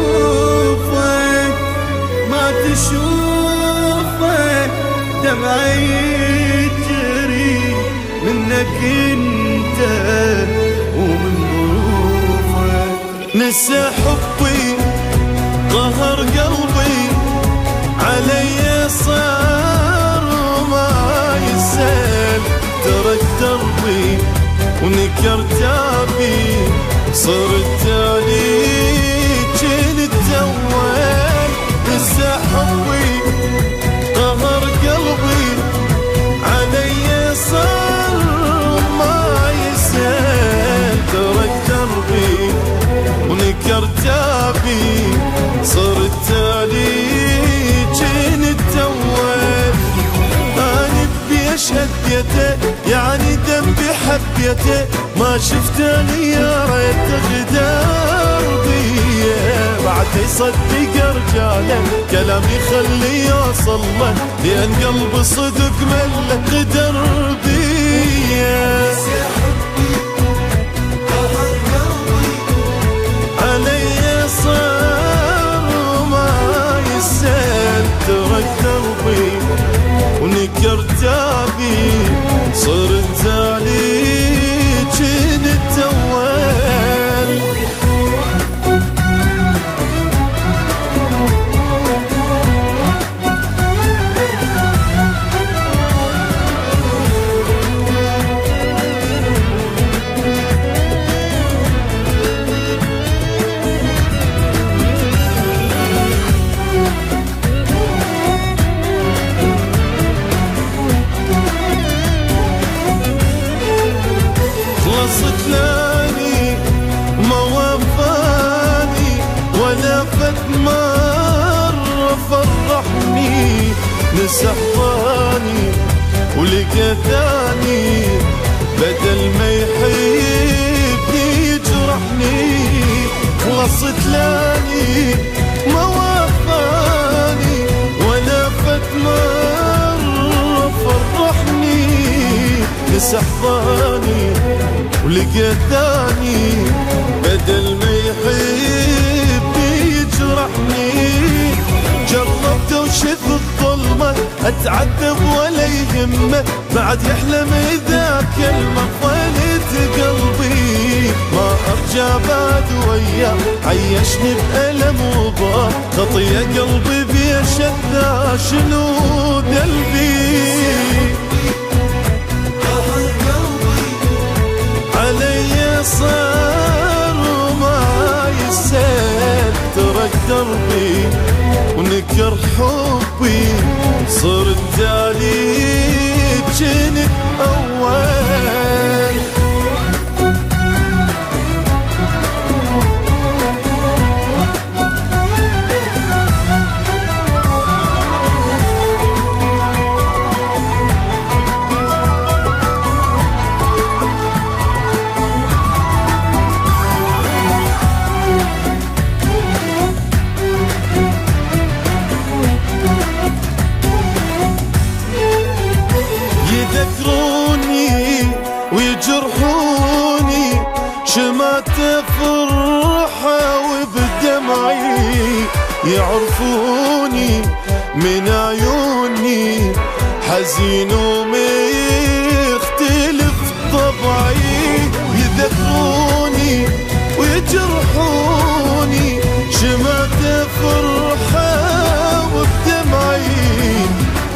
اشوفك ما تشوفك دمعي يجري منك انت ومن ظروفك. نسى حبي قهر قلبي علي صار وما يسال، ترك دربي ونكر تابي صرت تالي جنت اول. نسى حبي قهر قلبي علي صار وما يسال، ترك دربي ونكر تابي صرت تالي جنت اول. انا بيشهد بيته يعني ذنبي حبيته، ما شفته يا ريت غدار بيه. بعد يصدق رجاله كلام يخلي يوصل له، لان قلبي صدق مله غدر بيه. علي صار وما يسال، ترك دربي ونكر تابي صرت تالي جنت اول. خلصت لاني ما وفاني ولا فت مرة فرحني، نسى حضاني ولقى ثاني بدل ما يحبني يجرحني. خلصت لاني ما وفاني ولا فت مرة فرحني، نسى حضاني ولقى ثاني بدل ما يحبني يجرحني. جربت وشذ الظلمة اتعذب ولا يهمه، بعد يحلم اذا كلمة طالت قلبي. ما ارجع بعد وياه عيشني بألم وضار، خطية قلبي بيشذا شنو قلبي. علي صار وما يسال، ترك دربي ونكر حبي صرت تالي جنت اول. يذكروني ويجرحوني شمات فرحة وبدمعي، يعرفوني من عيوني حزين ومختلف طبعي. يذكروني ويجرحوني شمات فرحة وبدمعي،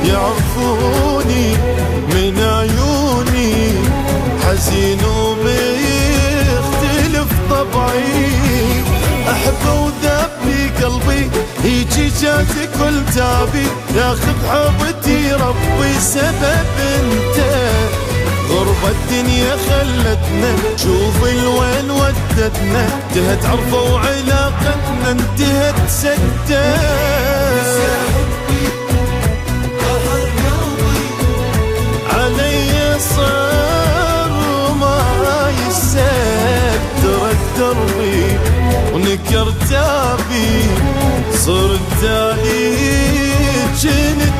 يعرفوني من عيوني حزين ومختلف طبعي. احب وذابي قلبي هيجي جاتي كل تابي، ياخذ حبتي ربي سبب انت. غربة الدنيا خلتنا شوف الوين ودتنا، انتهت عرفة وعلاقتنا انتهت سكتة. علي صار وما يسال، ترك دربي ونكر تابي صرت تالي جنت